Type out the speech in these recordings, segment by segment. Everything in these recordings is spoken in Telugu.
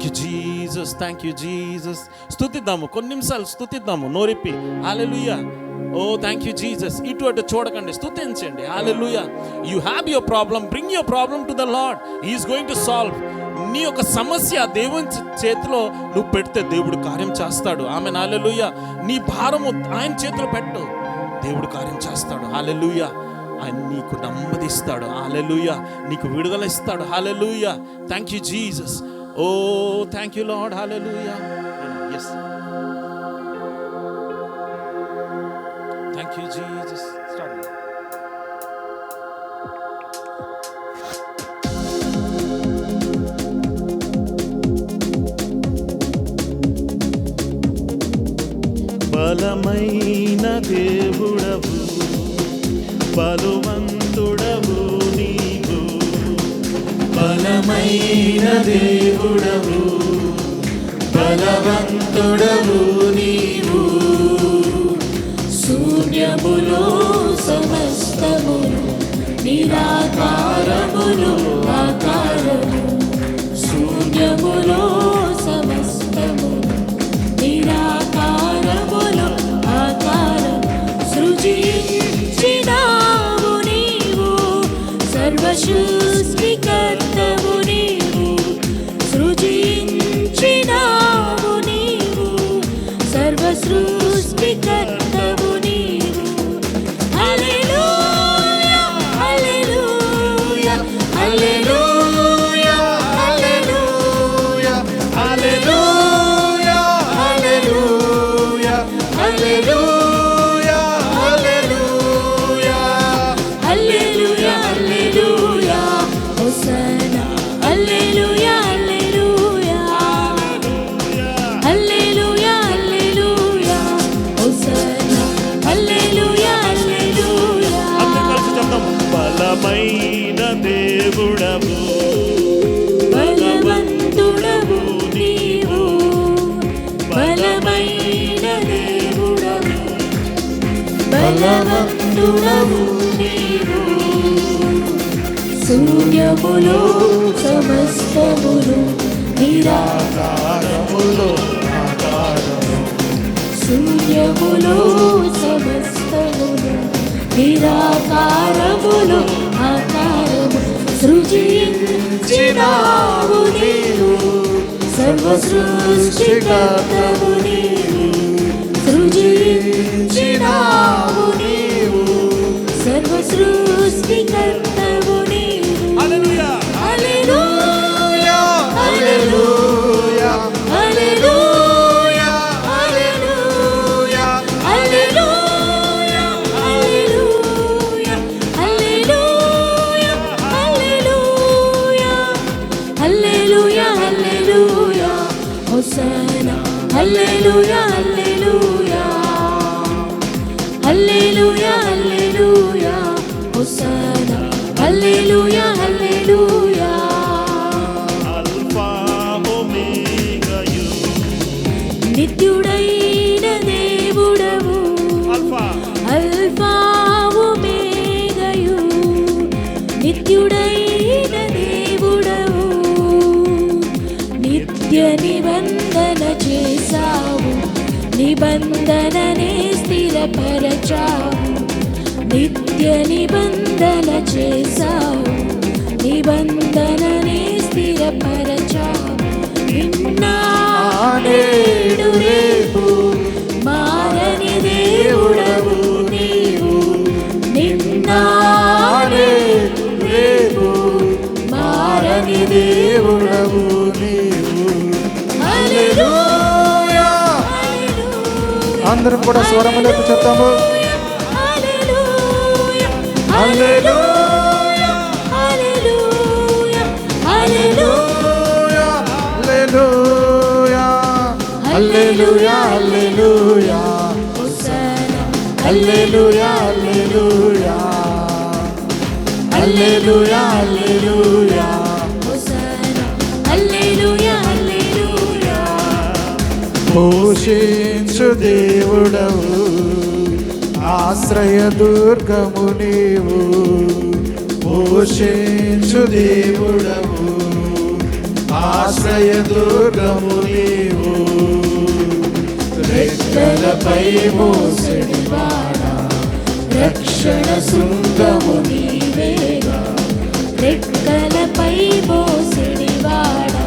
Thank you Jesus, thank you Jesus. స్తుతిద్దాము, కొన్ని నిమిషాలు స్తుతిద్దాము నోరిప్పి. Hallelujah. Oh thank you Jesus. ఇటు అటు చూడకండి, స్తుతించండి. Hallelujah. You have your problem, bring your problem to the Lord. He is going to solve. నీ యొక్క సమస్య దేవుని చేతిలో నువ్వు పెడితే దేవుడు కార్యం చేస్తాడు. ఆమేన్. హల్లెలూయా. నీ భారము ఆయన చేతిలో పెట్టు, దేవుడు కార్యం చేస్తాడు. హల్లెలూయా. ఆయన నీకు నెమ్మదిస్తాడు. హల్లెలూయా. నీకు విడుదల ఇస్తాడు. Hallelujah. Thank you Jesus. Oh thank you Lord. Hallelujah. yes, thank you Jesus. Start. బలమైన దేవుడవు, బలవంతుడవు నీవు. బలమైన దేవుడవు, బలవంతుడవు నీవు. శూన్యములో సమస్తమును, నిరాకారమును ఆకారము. శూన్యములో సమస్తమును, నిరాకారమును ఆకారము. సృజించినావు నీవు, సర్వసృష్టికర్తవు నీవు. సృజించినావు నీవు, సర్వసృష్టికర్తవు నీవు. హల్లెలూయా, hallelujah, hallelujah, hallelujah, hallelujah, hallelujah, hallelujah, hallelujah, hallelujah, హల్లెలూయా. హోసన్నా. హల్లెలూయా, హల్లెలూయా, హల్లెలూయా, హల్లెలూయా. హోసన్నా. హల్లెలూయా, హల్లెలూయా. అందరూ కలిసి చెప్దాం. బలమైన దేవుడవు, బలవంతుడవు నీవు. బలమైన దేవుడవు, బలవంతుడవు నీవు. శూన్యములో సమస్తమును, నిరాకారములో ఆకారము. శూన్యములో సమస్తమును, నిరాకారములో ఆకారము. సృజించినావు నీవు, సర్వసృష్టికర్తవు నీవు. సృజించినావు నీవు, సర్వసృష్టికర్తవు నీవు. హల్లెలూయా, hallelujah, hallelujah, hallelujah, hallelujah, hallelujah, hallelujah, hallelujah, hallelujah, hallelujah, హల్లెలూయా. హోసన్నా. హల్లెలూయా, హల్లెలూయా, హల్లెలూయా, హల్లెలూయా. హోసన్నా. హల్లెలూయా, హల్లెలూయా. అల్ఫా ఒమేగాయు. నిత్యుడైన దేవుడవు, అల్ఫా అల్ఫా ఒమేగాయు. నిత్యుడైన దేవుడవు, నిత్య నిబంధన చేసావు. నిబంధననే స్థిరపరచావు. నిత్య నిబంధన చేసావు. నిబంధననే స్థిరపరచావు. నిన్న నేడు రేపు మారని దేవుడవు నీవు. నిన్న నేడు రేపు మారని దేవుడవు నీవు. హల్లెలూయా, హల్లెలూయా. అందరం కూడా స్వరములకు చెప్తాము. హల్లెలూయా, hallelujah, hallelujah, hallelujah. Hallelujah, hallelujah, హల్లెలూయా. హోసన్నా. హల్లెలూయా, హల్లెలూయా, హల్లెలూయా, హల్లెలూయా. హోసన్నా. హల్లెలూయా, హల్లెలూయా. పోషించు దేవుడవు, ఆశ్రయ దుర్గము నీవు. పోషించు దేవుడవు, ఆశ్రయ దుర్గము నీవు, రెక్కలపై మోసెడివాడా, రక్షణ శృంగము నీవేగా. రెక్కలపై మోసెడివాడా,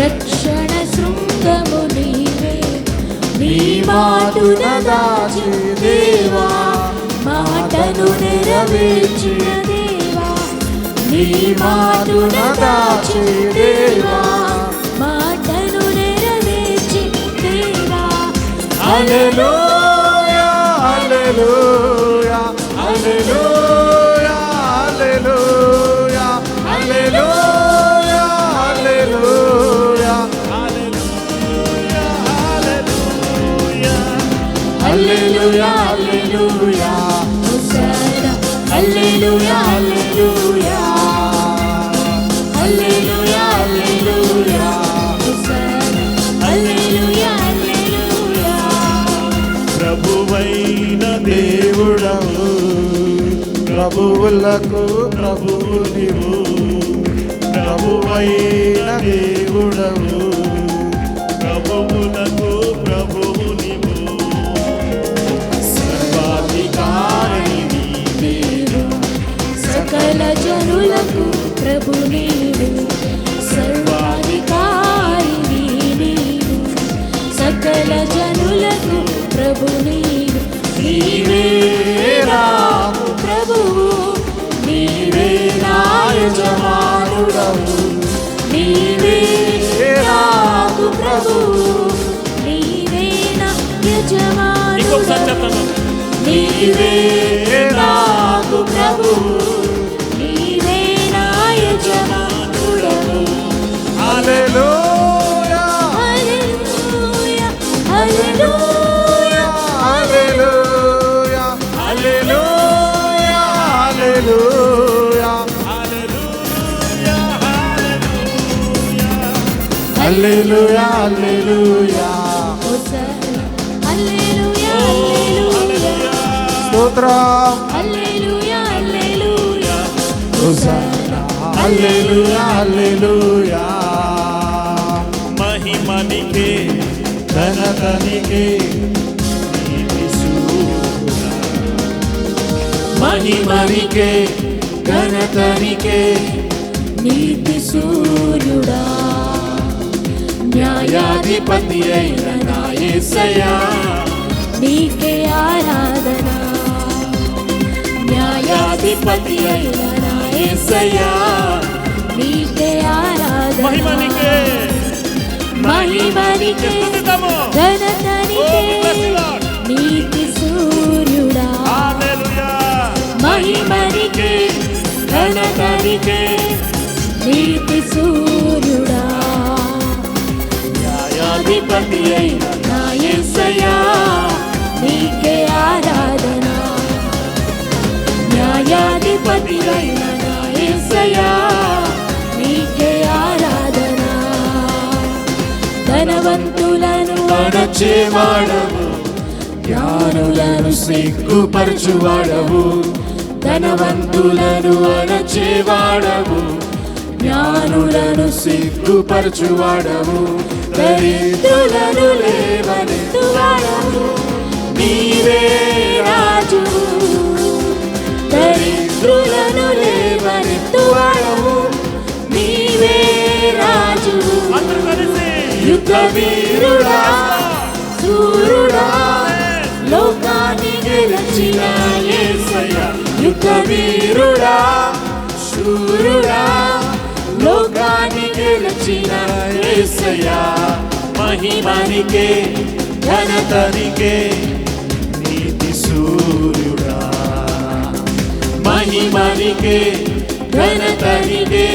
రక్షణ శృంగము నీవే. నీ మాటున దాచి దేవా, మాటను నెరవేర్చిన దేవా. నీ మాటున దాచి దేవా, మాటను నెరవేర్చి దేవా. హల్లెలూయా hallelujah hallelujah hallelujah hallelujah hallelujah hallelujah హల్లెలూయా హోసన్నా హల్లెలూయా హల్లెలూయా హల్లెలూయా హల్లెలూయా హోసన్నా హల్లెలూయా హల్లెలూయా. ప్రభువైన దేవుడవు, ప్రభువులకు ప్రభువు నీవు, ప్రభువైన దేవుడవు, ప్రభువులకు ప్రభువు నీవు, సర్వాధికారి నీవు సకల జనులకు ప్రభు నీవు. సర్వాధికారి నీవు సకల జనులకు ప్రభు నీవు. నీవే నాకు ప్రభువు, నీవే నా యజమానుడవు. నీవే నాకు ప్రభువు, నీవే నా ఇంకొకసారి యజమానుడవు. చెప్తాను. నీవే నాకు ప్రభువు, నీవే నా యజమానుడవు. హల్లెలూయా hallelujah hallelujah hallelujah hallelujah hallelujah hallelujah హల్లెలూయా హోసన్నా హల్లెలూయా హల్లెలూయా స్తోత్రం హల్లెలూయా హల్లెలూయా హోసన్నా హల్లెలూయా హల్లెలూయా మహిమనికే ఘనతనికే మహిమనికే ఘనతనికే నీతి సూర్యుడా. న్యాయాధిపతి అయిన నా యేసయ్యా, నీకే ఆరాధన. న్యాయాధిపతి అయిన నా యేసయ్యా, నీకే ఆరాధన. మహిమనికే మహిమనికే స్తుతిద్దాము. ఘనతనికే Oh, bless the Lord. నీతి సూర్యుడా. హల్లెలూయా. మహిమనికే ఘనతనికే నీతి సూర్యుడా. న్యాయాధిపతి అయిన నా యేసయ్యా, నీకే ఆరాధన. న్యాయాధిపతి అయిన నా యేసయ్యా, నీకే ఆరాధన. ధనవంతులను అణచేవాడవు, జ్ఞానులను సిగ్గుపరచువాడవు. ధనవంతులను అణచేవాడవు, జ్ఞానులను సిగ్గుపరచువాడవు. దరిద్రులను లేవనెత్తువాడవు. నీవే రాజు, దరిద్రులను లేవనెత్తువాడవు. నీవే రాజు. అందరూ కలిసి యుద్ధ వీరుడా, సూరుడా, లోకాన్ని గెలిచిన యేసయ్యా. యుద్ధ వీరుడా, శూరుడా, లోకాన్ని గెలిచిన యేసయ్యా. మహిమనికే ఘనతనికే నీతి సూర్యుడా. మహిమనికే ఘనతనికే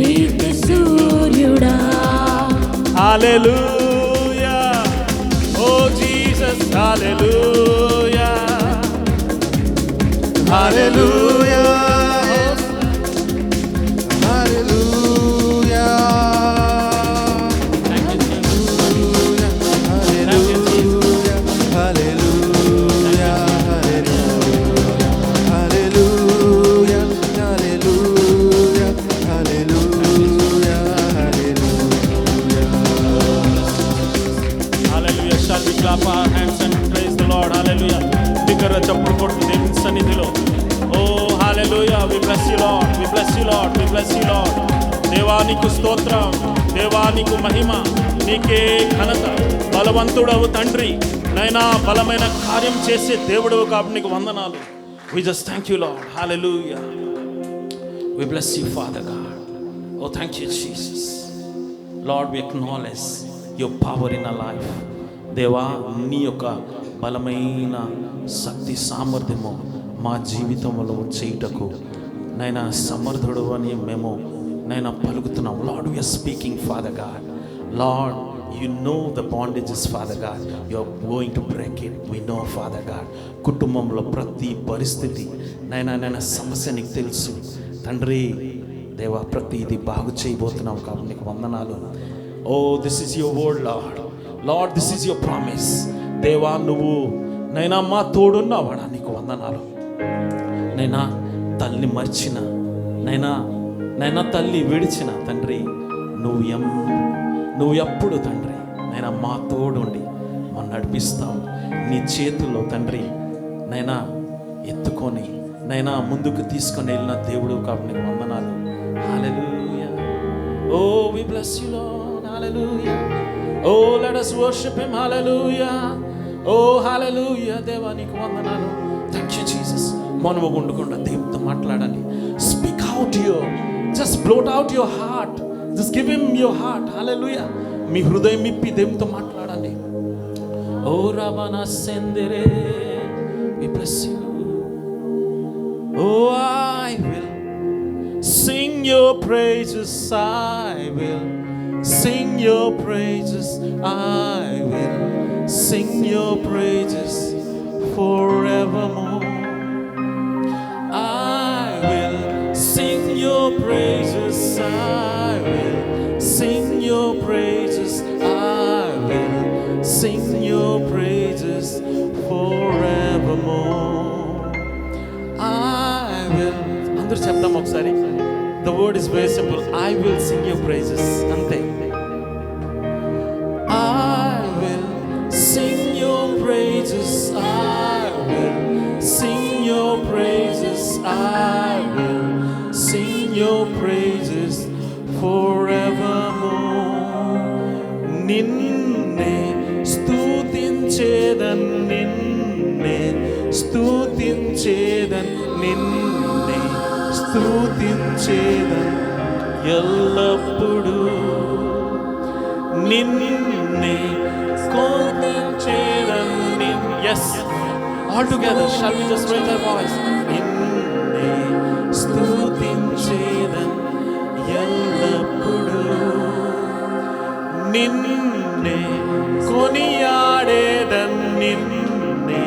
నీతి సూర్యుడా. Hallelujah. Oh Jesus hallelujah. Hallelujah hallelujah hallelujah hallelujah hallelujah hallelujah hallelujah hallelujah clap our hands and praise the Lord. Hallelujah. బిగ్గరగా చప్పుడు కొడుతూ దేవుని సన్నిధిలో ఓ హల్లెలూయా. We bless you Lord. We bless you Lord. We bless you Lord. దేవా నీకు స్తోత్రం, దేవా నీకు మహిమ, నీకే ఘనత. బలవంతుడవు తండ్రి, నైనా బలమైన కార్యం చేసే దేవుడవు కాబట్టి నీకు వందనాలు. We just thank you Lord. Hallelujah. We bless you Father God. Oh thank you Jesus. Lord, we acknowledge your power in our life. దేవా నీ యొక్క బలమైన శక్తి సామర్థ్యము మా జీవితంలో చేయుటకు నైనా సమర్థుడు అని మేము నైనా పలుకుతున్నాం. Lord, we are speaking Father God. Lord, you know the bondages Father God. You are going to break it. We know Father God. కుటుంబంలో ప్రతి పరిస్థితి నైనా సమస్య నీకు తెలుసు తండ్రి. దేవా ప్రతిది బాగు చేయబోతున్నావు కాబట్టి నీకు వందనాలు. Oh this is your word Lord. Lord this is your promise. దేవా నువ్వు నైనా మా తోడున్నావాడా నీకు వందనాలు. నైనా తల్లిని మర్చిన నైనా తల్లి విడిచిన తండ్రి నువ్వు ఎప్పుడు తండ్రి నైనా మా తోడుండి మనం నడిపిస్తావు. నీ చేతుల్లో తండ్రి నైనా ఎత్తుకొని నైనా ముందుకు తీసుకొని వెళ్ళిన దేవుడు కాబట్టి నీకు వందనాలు. Hallelujah. Oh we bless you Lord. Hallelujah. Oh let us worship him. Hallelujah. Oh hallelujah. దేవా నీకు వందనాలు. Thank you Jesus. మనము ఉండకుండా దేవునితో మాట్లాడాలి. Speak out your, just blurt out your heart. Just give him your heart. Hallelujah. మీ హృదయం ఇప్పి దేవునితో మాట్లాడండి. ఓ రబనా సెందెరే. We bless you. Oh, I will sing your praises. I will sing your praises. I will sing your praises forevermore. I will sing your praises. I will sing your praises. I will sing your praises forevermore. అందరూ చెప్తాం ఒకసారి. The word is very simple. I will sing your praises. అంతే. I will sing your praises. I will sing your praises. I will sing your praises forevermore. నిన్నే స్తుతించేదన్, నిన్నే స్తుతించేదన్, నిన్నే స్తుతించేదన్ ఎల్లప్పుడూ. నిన్నే స్తుతించేదన్. Yes, all together shall we just raise our voice. నిన్నే స్తుతించేదన్ ఎల్లప్పుడూ. నిన్నే కొనియాడేదన్, నిన్నే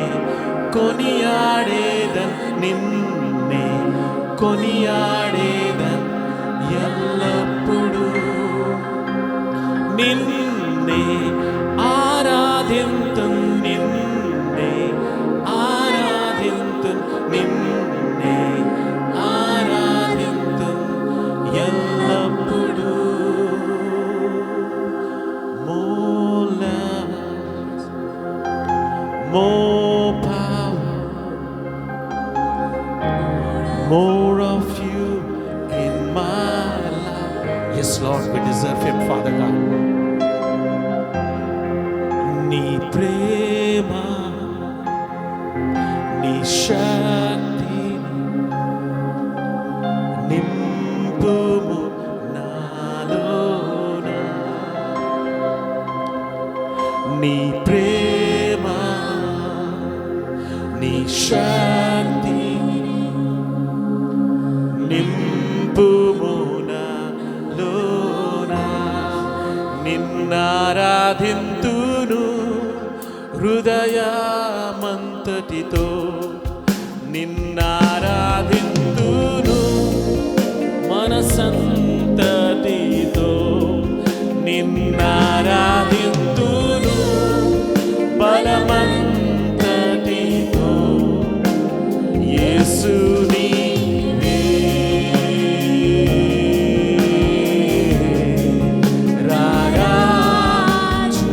కొనియాడేదన్, నిన్నే కొనియాడేదన్ ఎల్లప్పుడూ. నిన్నే ఆరాధింతున్, నిన్నే ఆరాధింతున్, నిన్నే ఆరాధింతున్ ఎల్లప్పుడూ. More love, more power, more of you in my life. Yes Lord, we deserve it Father God. నీ ప్రేమ, నీ శక్తి నింపుము నాలోన. నీ ప్రేమ, నీ శక్తి నింపుము నాలోన. నిన్నారాధింతును హృదయమంతటితో, నిన్నారాధింతును మనసంతటితో, నిన్నారాధింతును బలమంతటితో. యేసు నీవే రారాజు.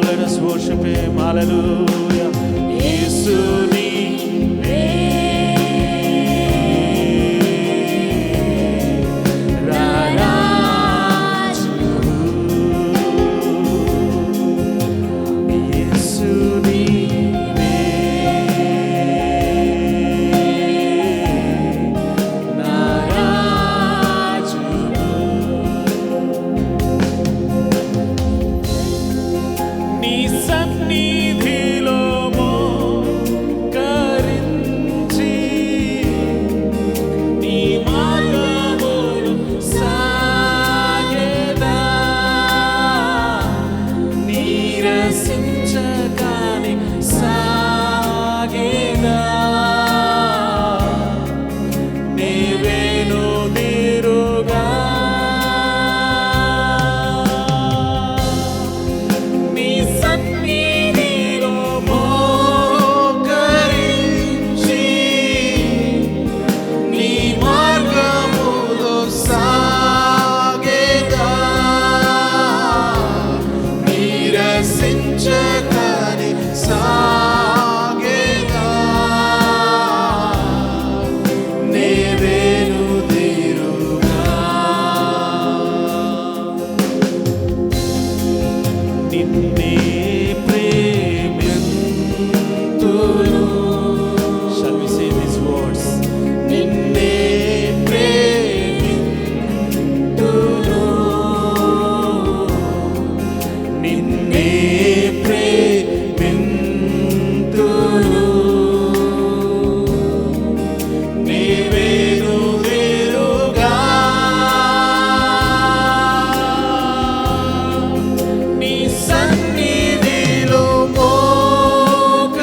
Let us worship him. హల్లెలూయా యేసు నీవే రారాజు యేసు నీవే నా రారాజు నీ సన్నిధిలో మోకరించి నీ మార్గములు సాగెదా నీరసించగానే సాగెదా నీవేను నీరుగా నీ సన్నిధిలో మోకరించి నీ మార్గములో సాగేదా నీరసించకని సాగేదా నీవేను తీరుగా నిన్నే ప్రేమింతును. Shall we say these words? నిన్నే ప్రేమింతును నిన్నే ప్రేమింతును నీవేను వేరుగా నీ సన్నిధిలో మోకరించి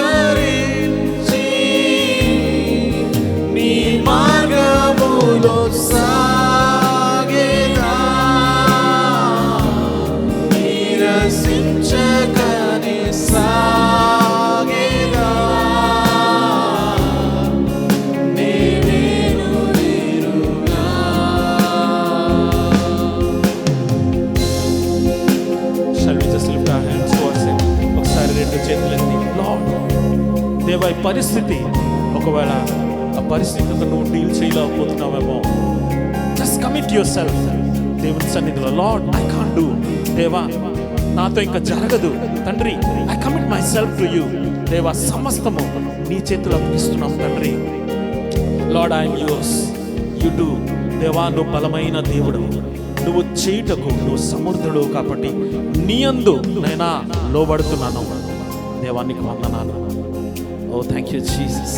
నీ మార్గములో సాగేదా నీరసించకని సాగేదా నీవేను వేరుగా Shall we just lift our hands towards him? ఒకసారి రెండు చేతులెత్తి లార్డ్ దేవా ఈ పరిస్థితి ఒకవేళ ఆ పరిస్థితితో నువ్వు డీల్ చేయలేకపోతున్నావేమో జస్ట్ కమిట్ యువర్ సెల్ఫ్ దేవుని సన్నిధిలో లార్డ్ ఐ కాంట్ డూ దేవా నాతో ఇంకా జరగదు తండ్రి I commit my self to you దేవా సమస్తము నీ చేతిలో అప్పగిస్తున్నాం తండ్రి lord I'm yours you do దేవా నువ్వు బలమైన దేవుడు నువ్వు చేయుటకు నువ్వు సమర్థుడు కాబట్టి నీ యందు నైనా లోబడుతున్నాను దేవానికి వందనాలు ఓ థ్యాంక్ యూ జీసస్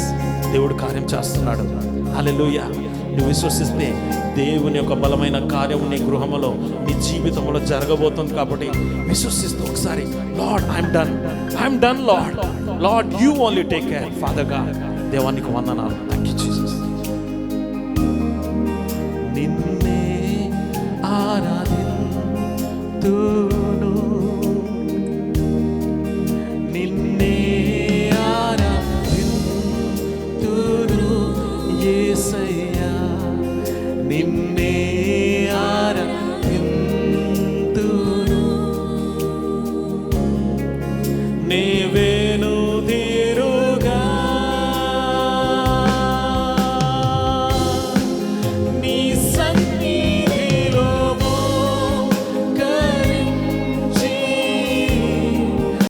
దేవుడు కార్యం చేస్తున్నాడు హల్లెలూయా నువ్వు విశ్వసిస్తే దేవుని యొక్క బలమైన కార్యం నీ గృహంలో నీ జీవితంలో జరగబోతుంది కాబట్టి విశ్వసిస్తూ ఒకసారి lord I'm done lord you only take care father God దేవానికి వందనాలు థ్యాంక్ యూ జీసస్ నిన్నే ఆరాధింతును నిన్నే ఆరాధింతును యేసయ్యా నిన్నే ఆరాధింతును నీవే